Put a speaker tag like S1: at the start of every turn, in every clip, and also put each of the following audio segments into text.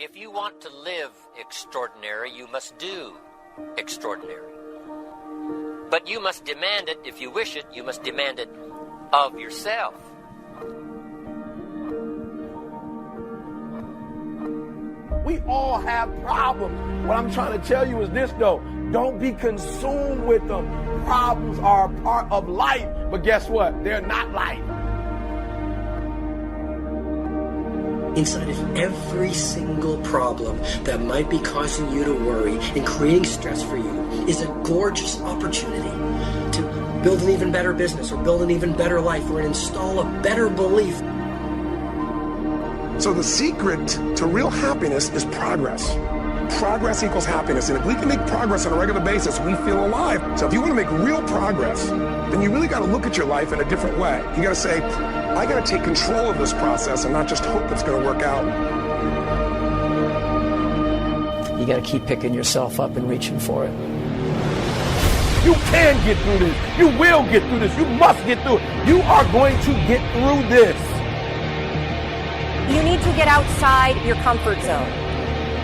S1: If you want to live extraordinary, you must do extraordinary. But you must demand it. If you wish it, you must demand it of yourself.
S2: We all have problems. What I'm trying to tell you is this, though. Don't be consumed with them. Problems are a part of life, but guess what? They're not life.
S3: Inside of every single problem that might be causing you to worry and creating stress for you is a gorgeous opportunity to build an even better business or build an even better life or install a better belief.
S4: So the secret to real happiness is progress. Progress equals happiness, and if we can make progress on a regular basis, we feel alive. So if you want to make real progress, then you really got to look at your life in a different way. You got to say, I got to take control of this process and not just hope it's going to work out.
S3: You got to keep picking yourself up and reaching for it.
S2: You can get through this. You will get through this. You must get through it. You are going to get through this.
S5: You need to get outside your comfort zone.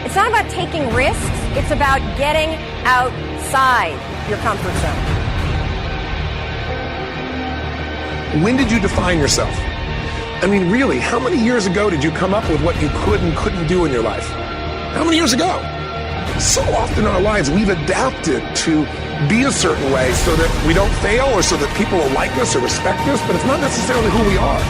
S5: It's not about taking risks, it's about getting outside your comfort zone.
S4: When did you define yourself? I mean, really, how many years ago did you come up with what you could and couldn't do in your life? How many years ago? So often in our lives, we've adapted to be a certain way so that we don't fail or so that people will like us or respect us, but it's not necessarily who we are.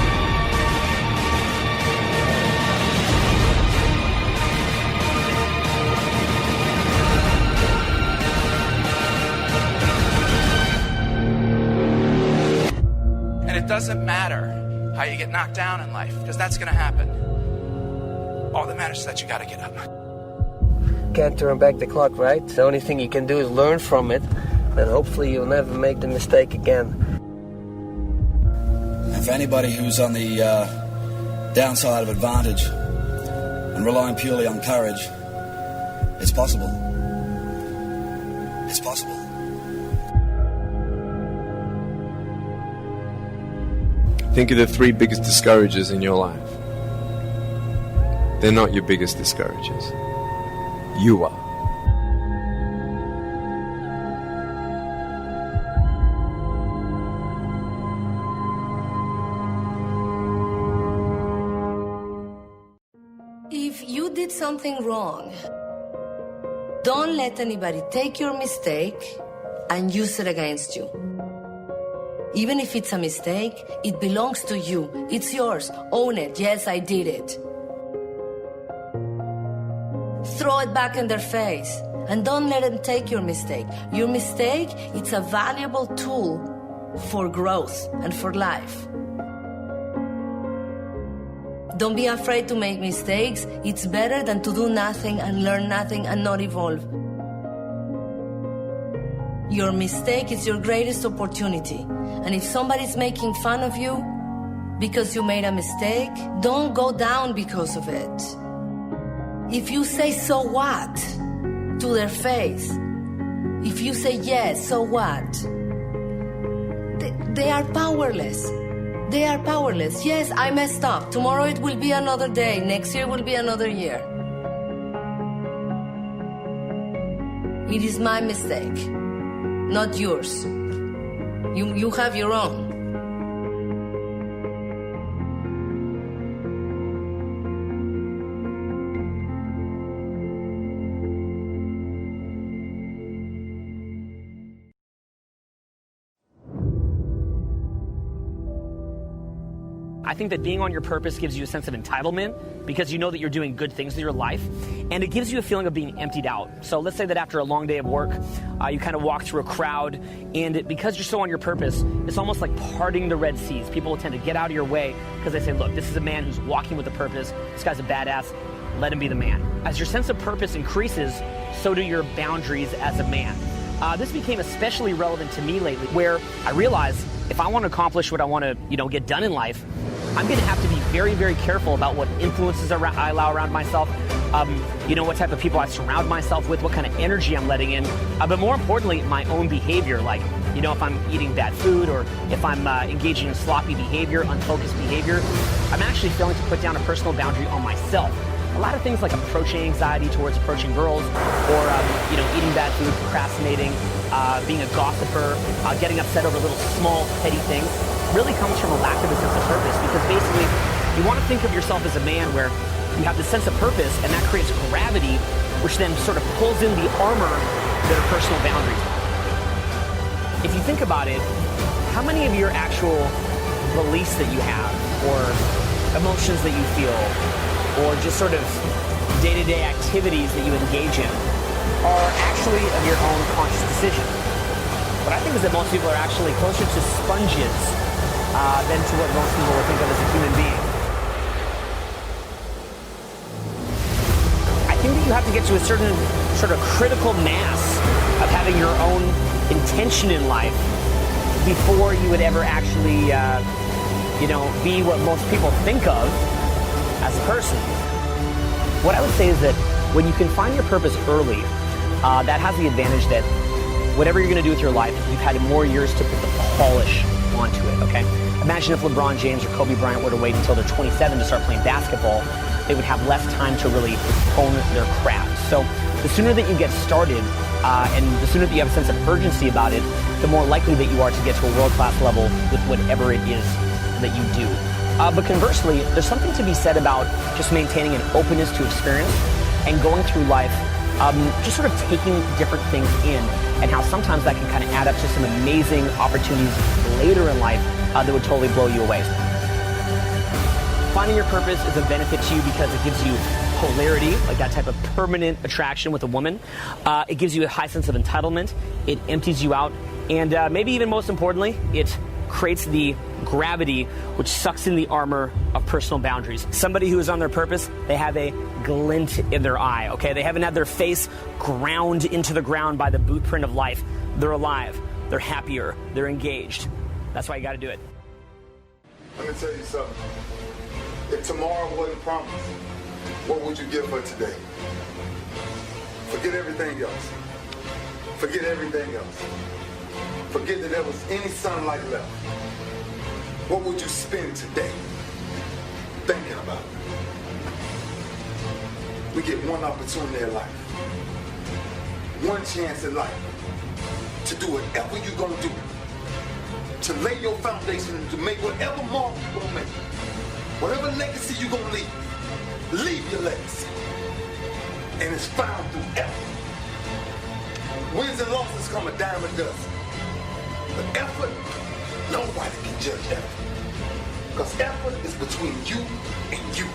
S6: It doesn't matter how you get knocked down in life, because that's going to happen. All that matters is that you got to get up.
S3: Can't turn back the clock, right? The only thing you can do is learn from it, and hopefully you'll never make the mistake again.
S7: And for anybody who's on the downside of advantage and relying purely on courage, it's possible. It's possible.
S8: Think of the 3 biggest discouragers in your life. They're not your biggest discouragers. You are.
S9: If you did something wrong, don't let anybody take your mistake and use it against you. Even if it's a mistake, it belongs to you. It's yours. Own it. Yes, I did it. Throw it back in their face. And don't let them take your mistake. Your mistake, it's a valuable tool for growth and for life. Don't be afraid to make mistakes. It's better than to do nothing and learn nothing and not evolve. Your mistake is your greatest opportunity. And if somebody's making fun of you because you made a mistake, don't go down because of it. If you say, so what, to their face, if you say, yes, so what, they are powerless. They are powerless. Yes, I messed up. Tomorrow it will be another day. Next year will be another year. It is my mistake, not yours. You have your own.
S10: I think that being on your purpose gives you a sense of entitlement because you know that you're doing good things in your life, and it gives you a feeling of being emptied out. So let's say that after a long day of work, you kind of walk through a crowd, and because you're so on your purpose, it's almost like parting the Red Seas. People will tend to get out of your way because they say, look, this is a man who's walking with a purpose. This guy's a badass. Let him be the man. As your sense of purpose increases, so do your boundaries as a man. This became especially relevant to me lately, where I realized if I want to accomplish what I want to, get done in life, I'm going to have to be very, very careful about what influences I allow around myself, what type of people I surround myself with, what kind of energy I'm letting in, but more importantly, my own behavior, like, if I'm eating bad food or if I'm engaging in sloppy behavior, unfocused behavior, I'm actually failing to put down a personal boundary on myself. a lot of things like approaching anxiety towards approaching girls, or eating bad food, procrastinating, being a gossiper, getting upset over little small petty things, really comes from a lack of a sense of purpose. Because basically, you want to think of yourself as a man where you have this sense of purpose, and that creates gravity, which then sort of pulls in the armor that are personal boundaries. If you think about it, how many of your actual beliefs that you have, or emotions that you feel, or just sort of day-to-day activities that you engage in are actually of your own conscious decision? What I think is that most people are actually closer to sponges than to what most people would think of as a human being. I think that you have to get to a certain sort of critical mass of having your own intention in life before you would ever actually, be what most people think of as a person. What I would say is that when you can find your purpose early, that has the advantage that whatever you're going to do with your life, you've had more years to put the polish onto it, okay? Imagine if LeBron James or Kobe Bryant were to wait until they're 27 to start playing basketball, they would have less time to really hone their craft. So the sooner that you get started, and the sooner that you have a sense of urgency about it, the more likely that you are to get to a world-class level with whatever it is that you do. But conversely, there's something to be said about just maintaining an openness to experience and going through life, just sort of taking different things in, and how sometimes that can kind of add up to some amazing opportunities later in life that would totally blow you away. Finding your purpose is a benefit to you because it gives you polarity, like that type of permanent attraction with a woman. It gives you a high sense of entitlement. It empties you out. And maybe even most importantly, it creates the gravity which sucks in the armor of personal boundaries. Somebody who is on their purpose, they have a glint in their eye, okay? They haven't had their face ground into the ground by the boot print of life. They're alive. They're happier. They're engaged. That's why you got to do it.
S11: Let me tell you something. If tomorrow wasn't promised, what would you give for today? Forget everything else. Forget everything else. Forget that there was any sunlight left. What would you spend today thinking about? We get one opportunity in life, one chance in life to do whatever you're going to do, to lay your foundation and to make whatever mark you're going to make, whatever legacy you're going to leave your legacy. And it's found through effort. Wins and losses come a dime a dozen. But effort, nobody can judge effort. Because effort is between you and you.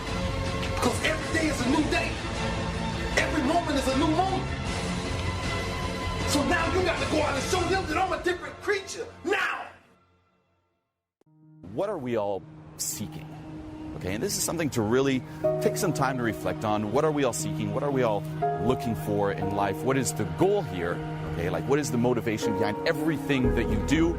S11: Because every day is a new day. Every moment is a new moment. So now you got to go out and show them that I'm a different creature. Now!
S12: What are we all seeking? Okay, and this is something to really take some time to reflect on. What are we all seeking? What are we all looking for in life? What is the goal here? Okay, like what is the motivation behind everything that you do?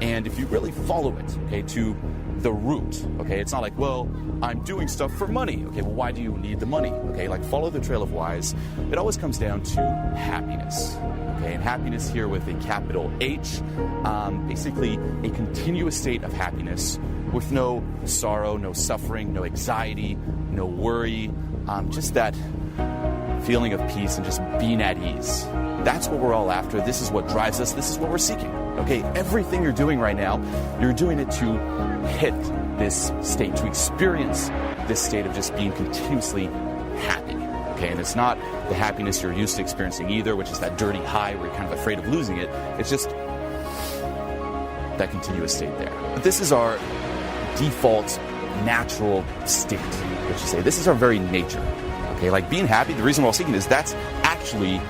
S12: And if you really follow it, okay, to the root, okay, it's not like, well, I'm doing stuff for money. Okay, well, why do you need the money? Okay, like follow the trail of whys. It always comes down to happiness. Okay, and happiness here with a capital H, basically a continuous state of happiness with no sorrow, no suffering, no anxiety, no worry, just that feeling of peace and just being at ease. That's what we're all after. This is what drives us. This is what we're seeking. Okay, everything you're doing right now, you're doing it to hit this state, to experience this state of just being continuously happy. Okay, and it's not the happiness you're used to experiencing either, which is that dirty high where you're kind of afraid of losing it. It's just that continuous state there. But this is our default natural state, which you say, this is our very nature. Okay, like being happy, the reason we're all seeking is that's actually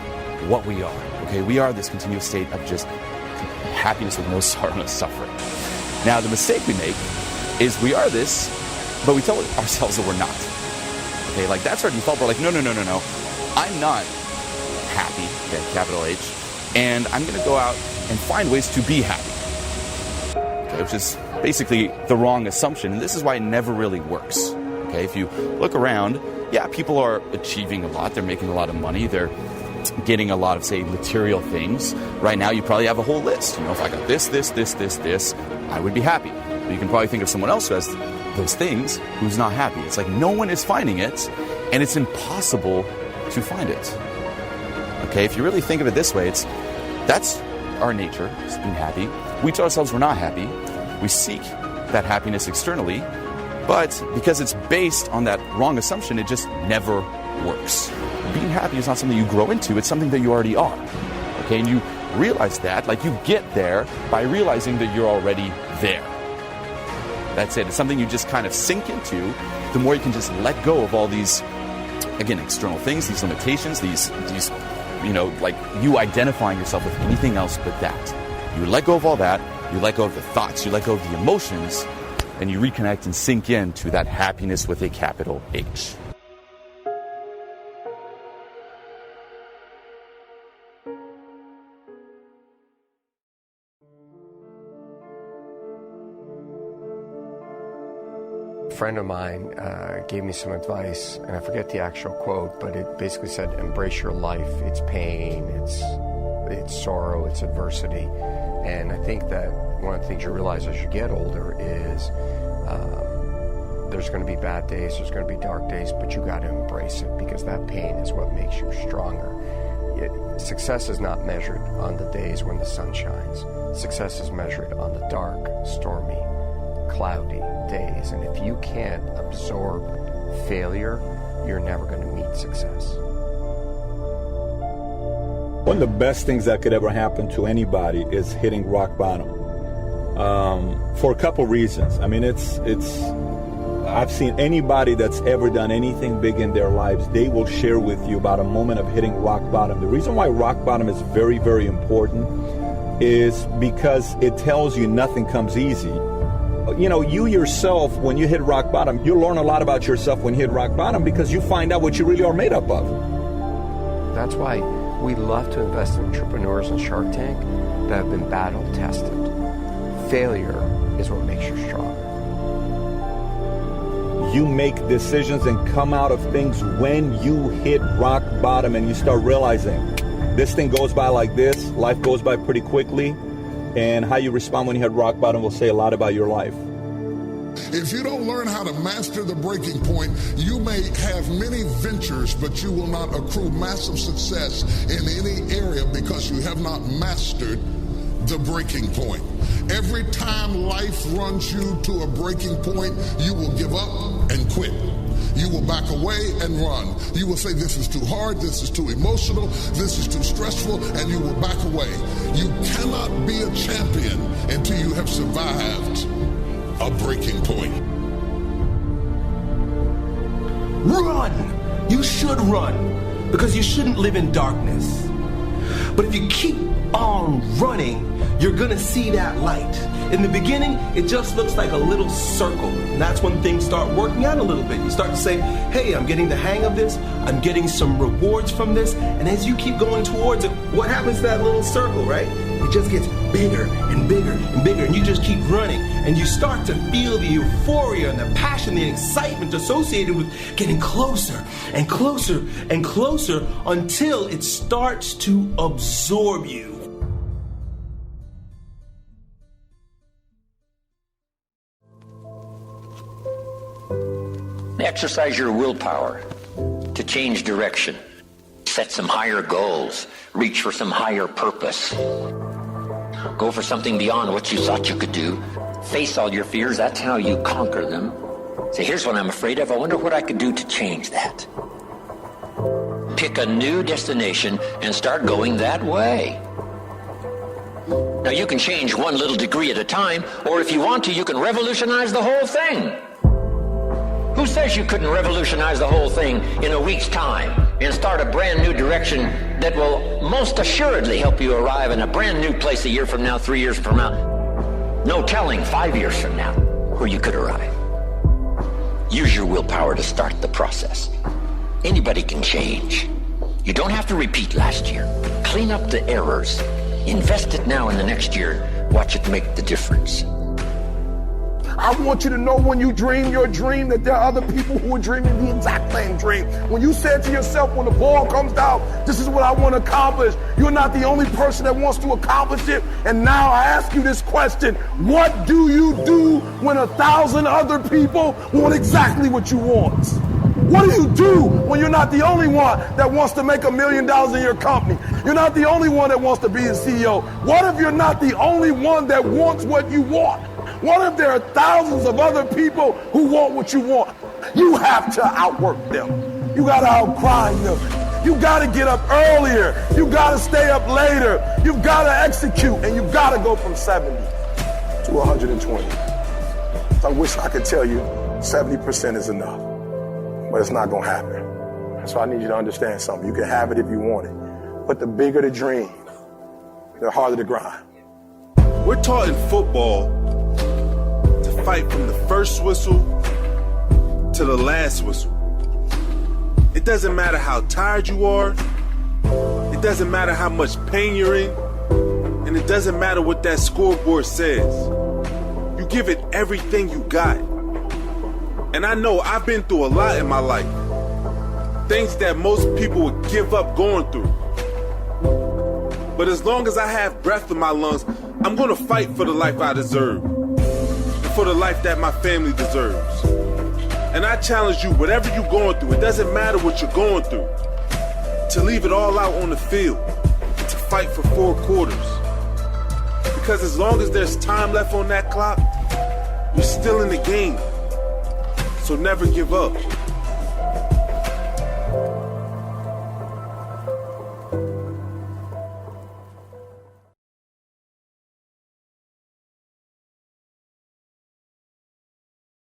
S12: what we are. Okay, we are this continuous state of just happiness with no sorrow, no suffering. Now, the mistake we make is we are this, but we tell ourselves that we're not. Okay, like that's our default. We're like, no, I'm not happy, okay, capital H, and I'm going to go out and find ways to be happy. Okay, which is basically the wrong assumption, and this is why it never really works. Okay, if you look around, yeah, people are achieving a lot, they're making a lot of money, they're getting a lot of, say, material things. Right now, you probably have a whole list. You know, if I got this, I would be happy. But you can probably think of someone else who has those things who's not happy. It's like no one is finding it, and it's impossible to find it. Okay, if you really think of it this way, that's our nature, is being happy. We tell ourselves we're not happy. We seek that happiness externally, but because it's based on that wrong assumption, it just never works. Being happy is not something you grow into, it's something that you already are. Okay, and you realize that, like you get there by realizing that you're already there. That's it. It's something you just kind of sink into, the more you can just let go of all these, again, external things, these limitations, these like you identifying yourself with anything else but that. You let go of all that, you let go of the thoughts, you let go of the emotions, and you reconnect and sink into that happiness with a capital H.
S13: A friend of mine gave me some advice, and I forget the actual quote, but it basically said, embrace your life, its pain, its sorrow, its adversity. And I think that one of the things you realize as you get older is there's going to be bad days, there's going to be dark days, but you got to embrace it, because that pain is what makes you stronger. Success is not measured on the days when the sun shines. Success is measured on the dark, stormy, cloudy days. And if you can't absorb failure, you're never going to meet success.
S14: One of the best things that could ever happen to anybody is hitting rock bottom. For a couple reasons. I mean, I've seen anybody that's ever done anything big in their lives, they will share with you about a moment of hitting rock bottom. The reason why rock bottom is very, very important is because it tells you nothing comes easy. You know, you yourself, when you hit rock bottom, you'll learn a lot about yourself when you hit rock bottom, because you find out what you really are made up of.
S13: That's why we love to invest in entrepreneurs in Shark Tank that have been battle tested. Failure is what makes you stronger.
S14: You make decisions and come out of things when you hit rock bottom and you start realizing this thing goes by like this, life goes by pretty quickly, and how you respond when you hit rock bottom will say a lot about your life.
S11: If you don't learn how to master the breaking point, you may have many ventures, but you will not accrue massive success in any area because you have not mastered the breaking point. Every time life runs you to a breaking point, you will give up and quit. You will back away and run. You will say, this is too hard, this is too emotional, this is too stressful, and you will back away. You cannot be a champion until you have survived a breaking point.
S2: Run! You should run, because you shouldn't live in darkness. But if you keep on running, you're gonna see that light. In the beginning, it just looks like a little circle. And that's when things start working out a little bit. You start to say, hey, I'm getting the hang of this. I'm getting some rewards from this. And as you keep going towards it, what happens to that little circle, right? It just gets bigger and bigger and bigger. And you just keep running. And you start to feel the euphoria and the passion, the excitement associated with getting closer and closer and closer until it starts to absorb you.
S1: Exercise your willpower to change direction. Set some higher goals. Reach for some higher purpose. Go for something beyond what you thought you could do. Face all your fears. That's how you conquer them. Say, here's what I'm afraid of. I wonder what I could do to change that. Pick a new destination and start going that way. Now, you can change one little degree at a time, or if you want to, you can revolutionize the whole thing. Who says you couldn't revolutionize the whole thing in a week's time and start a brand new direction that will most assuredly help you arrive in a brand new place a year from now, 3 years from now? No telling 5 years from now where you could arrive. Use your willpower to start the process. Anybody can change. You don't have to repeat last year. Clean up the errors. Invest it now in the next year. Watch it make the difference.
S2: I want you to know when you dream your dream that there are other people who are dreaming the exact same dream. When you said to yourself, when the ball comes down, this is what I want to accomplish, you're not the only person that wants to accomplish it. And now I ask you this question: what do you do when 1,000 other people want exactly what you want?
S15: What do you do when you're not the only one that wants to make $1 million in your company? You're not the only one that wants to be a CEO. What if you're not the only one that wants what you want? What if there are thousands of other people who want what you want? You have to outwork them. You got to outgrind them. You got to get up earlier. You got to stay up later. You've got to execute, and you've got to go from 70 to 120. So I wish I could tell you 70% is enough, but it's not going to happen. So I need you to understand something. You can have it if you want it, but the bigger the dream, the harder the grind.
S2: We're taught in football to fight from the first whistle to the last whistle. It doesn't matter how tired you are. It doesn't matter how much pain you're in. And it doesn't matter what that scoreboard says. You give it everything you got. And I know I've been through a lot in my life. Things that most people would give up going through. But as long as I have breath in my lungs, I'm going to fight for the life I deserve. And for the life that my family deserves. And I challenge you, whatever you're going through, it doesn't matter what you're going through, to leave it all out on the field, to fight for 4 quarters. Because as long as there's time left on that clock, you're still in the game. So never give up.